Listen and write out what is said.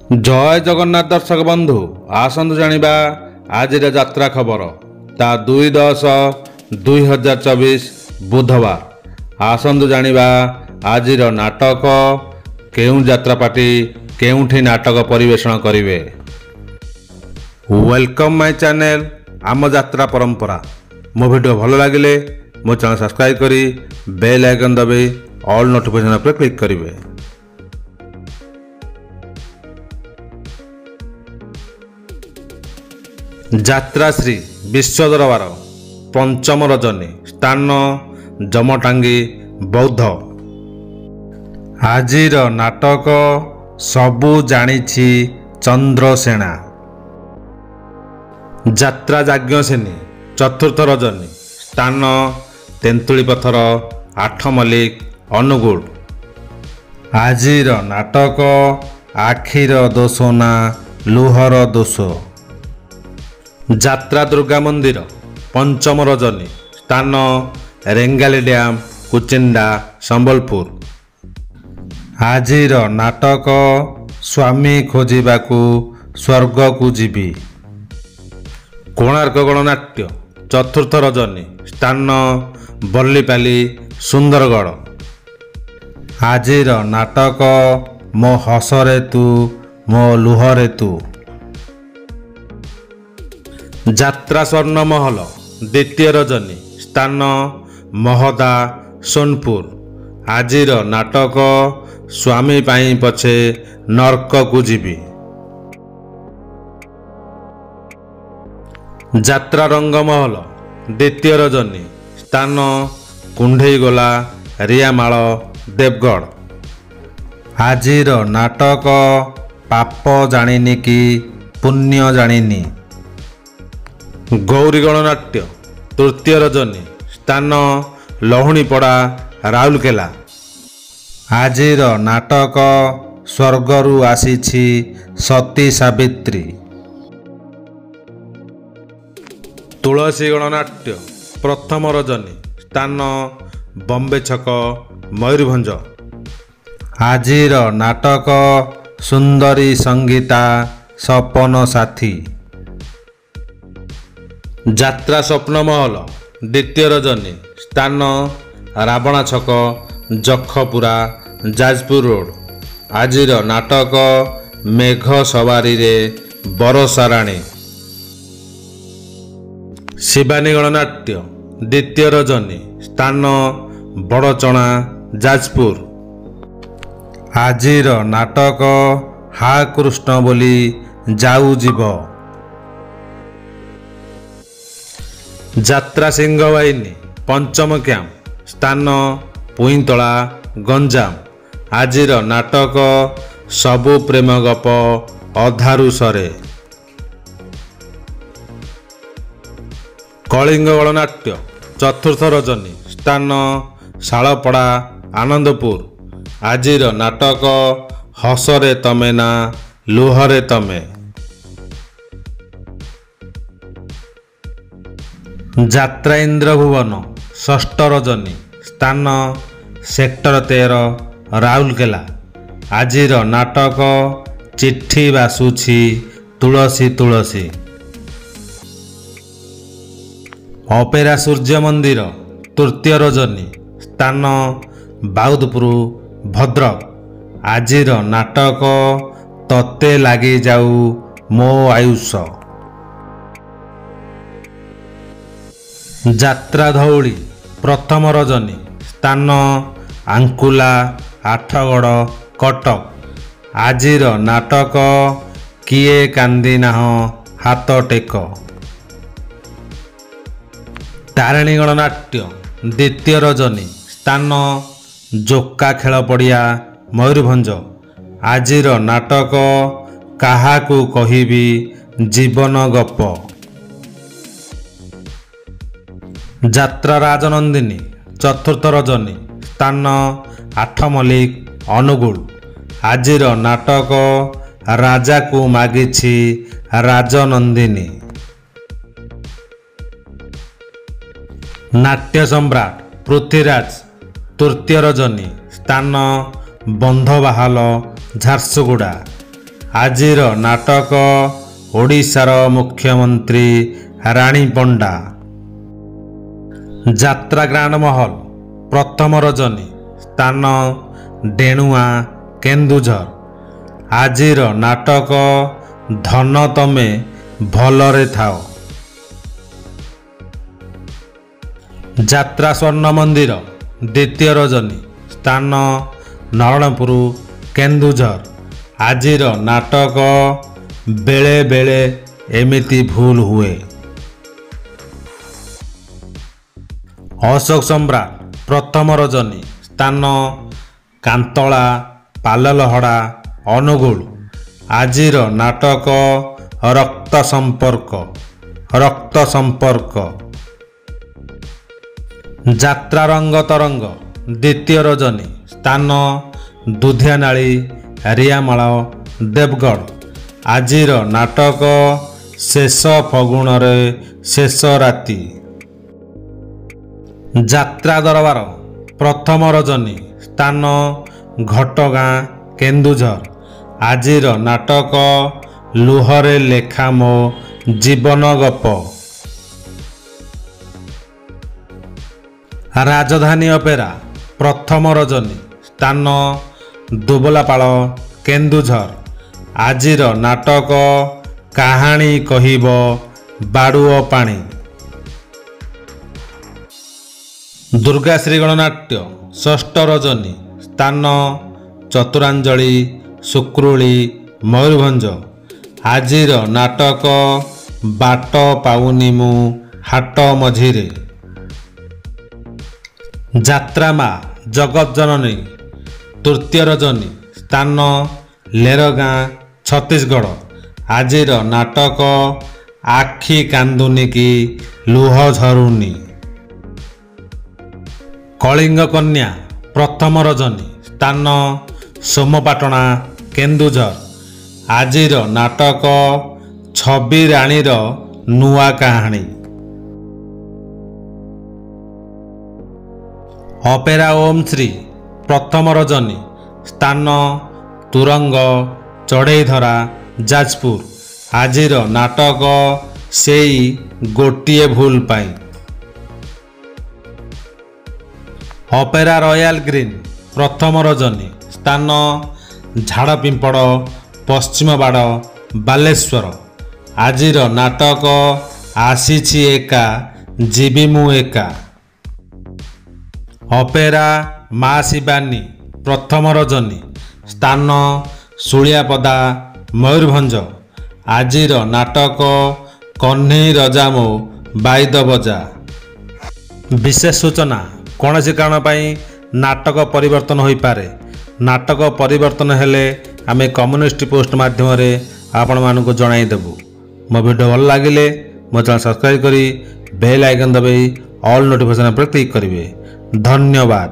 जय जगन्नाथ दर्शक बंधु आसतु जानिबा आजिर यात्रा खबर ता 2/10/2024 बुधवार। आसतु जानिबा आजिर नाटक केउं यात्रा पार्टी केउंठी नाटक परिवेषण करिवे। वेलकम माय चैनल आम यात्रा परंपरा। मो वीडियो भल लगिले मो चैनल सब्सक्राइब करी बेल आइकन दबे ऑल नोटिफिकेशन पर क्लिक करिवे। यात्रा श्री विश्व दरबार पंचम रजनी स्थान जमटांगी बौद्ध। आजिर नाटक सबु जानिछि चंद्रसेना। यात्रा याज्ञसेनी चतुर्थ रजनी स्थान तेंतुली पथर आठ मल्लिक अनुगुल। आजिर नाटक आखिर दोष ना लुहर दोष। यात्रा दुर्गा मंदिर पंचम रजनी स्थान रेंगाली डैम कुचिंडा संबलपुर। आजिर नाटक स्वामी खोजिबाकू स्वर्ग को जीवी। कोणार्क गणनाट्य चतुर्थ रजनी स्थान बल्लीपाली सुंदरगढ़। आजिर नाटक मो हसरे तू मो लुहरे तू। यात्रा स्वर्ण महल द्वितीय रजनी स्थान महदा सोनपुर। आजिर नाटक स्वामी पाई पछे नर्क को जीवी। यात्रा रंगमहल द्वितीय रजनी स्थान कुंडेईगोला रियामाल देवगढ़। आजिर नाटक पाप जानिनी कि पुण्य जानिनी। गौरी गणनाट्य तृतीय रजनी स्थान लहुणीपड़ा राउरकेला। आजिर नाटक स्वर्गरू आसीछि सती सावित्री। तुलसी गणनाट्य प्रथम रजनी स्थान बम्बे छक मयूरभंज। आजिर नाटक सुंदरी संगीता सपन साथी। यात्रा स्वप्न महल द्वितीय रजनी स्थान रावणा छक जखपुरा जाजपुर रोड। आजिर नाटक मेघ सवारी रे बरसाराणी। शिवानी गणनाट्य द्वितीय रजनी स्थान बड़चणा जाजपुर। आजिर नाटक हा कृष्ण बोली जाऊ जीव। यात्रा सिंहवाहिनी पंचम कैंप स्थान पुईतला गंजाम। आजिर नाटक सबु प्रेम गप अधारू सरे। कलिंग गणनाट्य चतुर्थ रजनी स्थान शालपड़ा आनंदपुर। आजिर नाटक हसरे तमे ना लुहरे तमे। यात्रा इंद्रभुवन षष्ठ रजनी स्थान सेक्टर 13 राउरकेला। आजिर नाटक चिट्ठी बासुछि तुलसी तुलसी। अपेरा सूर्य मंदिर तृतीय रजनी स्थान बाउदपुर भद्रक। आजिर नाटक तते लागी जाऊ मो आयुष। यात्रा धौली प्रथम रजनी स्थान आंकुला आठगड़ कटक। आजिर नाटक किए कांदी नाह हाथ टेक। तारिणी गणनाट्य द्वितीय रजनी स्थान जोका खेल पड़िया मयूरभंज। आजिर नाटक काहाकू कहिबी जीवन गप। यात्रा राजनंदिनी चतुर्थ रजनी स्थान आठ मल्लिक अनुगुल। आजिर नाटक राजा को मागिछि राजनंदिनी। नाट्य सम्राट पृथ्वीराज तृतीय रजनी स्थान बंधबाहाल झारसुगुड़ा। ଆଜିର ନାଟକ ଓଡ଼ିଶାର ମୁଖ୍ୟମନ୍ତ୍ରୀ ରାଣୀ ପଣ୍ଡା। ଯାତ୍ରା ଗ୍ରାଣ୍ଡ ମହଲ ପ୍ରଥମ ରଜନୀ ସ୍ଥାନ ଡେଣୁଆ କେନ୍ଦୁଝର। ଆଜିର ନାଟକ ଧନ ତମେ ଭଲରେ ଥାଅ। ଯାତ୍ରା ସ୍ୱର୍ଣ୍ଣ ମନ୍ଦିର ଦ୍ୱିତୀୟ ରଜନୀ ସ୍ଥାନ ନରଣପୁର କେନ୍ଦୁଝର। ଆଜିର ନାଟକ ବେଳେ ବେଳେ ଏମିତି ଭୁଲ ହୁଏ। ଅଶୋକ ସମ୍ରାଟ ପ୍ରଥମ ରଜନୀ ସ୍ଥାନ କାନ୍ତଳା ପାଲଲହଡ଼ା ଅନୁଗୁଳ। ଆଜିର ନାଟକ ରକ୍ତ ସମ୍ପର୍କ। ଯାତ୍ରା ରଙ୍ଗ ତରଙ୍ଗ ଦ୍ୱିତୀୟ ରଜନୀ ସ୍ଥାନ ଦୁଧିଆନାଳି ରିଆମାଳ ଦେବଗଡ଼। ଆଜିର ନାଟକ ଶେଷ ଫଗୁଣରେ ଶେଷ ରାତି। ଯାତ୍ରା ଦରବାର ପ୍ରଥମ ରଜନୀ ସ୍ଥାନ ଘଟଗାଁ କେନ୍ଦୁଝର। ଆଜିର ନାଟକ ଲୁହରେ ଲେଖା ମୋ ଜୀବନ ଗପ। ରାଜଧାନୀ ଅପେରା ପ୍ରଥମ ରଜନୀ ସ୍ଥାନ ଦୁବଲାପାଳ କେନ୍ଦୁଝର। ଆଜିର ନାଟକ କାହାଣୀ କହିବ ବାଡ଼ୁଅ ପାଣି। ଦୁର୍ଗାଶ୍ରୀ ଗଣନାଟ୍ୟ ଷଷ୍ଠ ରଜନୀ ସ୍ଥାନ ଚତୁରାଞ୍ଜଳି ସୁକ୍ରୁଳି ମୟୂରଭଞ୍ଜ। ଆଜିର ନାଟକ ବାଟ ପାଉନି ମୁଁ ହାଟ ମଝିରେ। ଯାତ୍ରା ମା ଜଗତଜନନୀ ତୃତୀୟ ରଜନୀ ସ୍ଥାନ ଲେରଗାଁ ଛତିଶଗଡ଼। ଆଜିର ନାଟକ ଆଖି କାନ୍ଦୁନି କି ଲୁହ ଝରୁନି। କଳିଙ୍ଗ କନ୍ୟା ପ୍ରଥମ ରଜନୀ ସ୍ଥାନ ସୋମପାଟଣା କେନ୍ଦୁଝର। ଆଜିର ନାଟକ ଛବି ରାଣୀର ନୂଆ କାହାଣୀ। ଅପେରା ଓମ୍ ଶ୍ରୀ ପ୍ରଥମ ରଜନୀ ସ୍ଥାନ ତୁରଙ୍ଗ ଚଢ଼େଇଧରା ଯାଜପୁର। ଆଜିର ନାଟକ ସେଇ ଗୋଟିଏ ଭୁଲ ପାଇଁ। ଅପେରା ରୟାଲ ଗ୍ରୀନ ପ୍ରଥମ ରଜନୀ ସ୍ଥାନ ଝାଡ଼ପିମ୍ପଡ଼ ପଶ୍ଚିମବାଡ଼ ବାଲେଶ୍ୱର। ଆଜିର ନାଟକ ଆସିଛି ଏକା ଯିବି ମୁଁ ଏକା। ଅପେରା ମା ଶିବାନୀ ପ୍ରଥମ ରଜନୀ ସ୍ଥାନ ଶୁଳିଆପଦା ମୟୂରଭଞ୍ଜ। ଆଜିର ନାଟକ କହ୍ନେଇ ରଜା ମୋ ବାଇଦ ବଜା। ବିଶେଷ ସୂଚନା କୌଣସି କାରଣ ପାଇଁ ନାଟକ ପରିବର୍ତ୍ତନ ହୋଇପାରେ। ନାଟକ ପରିବର୍ତ୍ତନ ହେଲେ ଆମେ କମ୍ୟୁନିଷ୍ଟ ପୋଷ୍ଟ ମାଧ୍ୟମରେ ଆପଣମାନଙ୍କୁ ଜଣାଇଦେବୁ। ମୋ ଭିଡ଼ିଓ ଭଲ ଲାଗିଲେ ମୋ ଚ୍ୟାନେଲ ସବସ୍କ୍ରାଇବ୍ କରି ବେଲ୍ ଆଇକନ୍ ଦବାଇ ଅଲ୍ ନୋଟିଫିକେସନ୍ ଉପରେ କ୍ଲିକ୍ କରିବେ। ଧନ୍ୟବାଦ।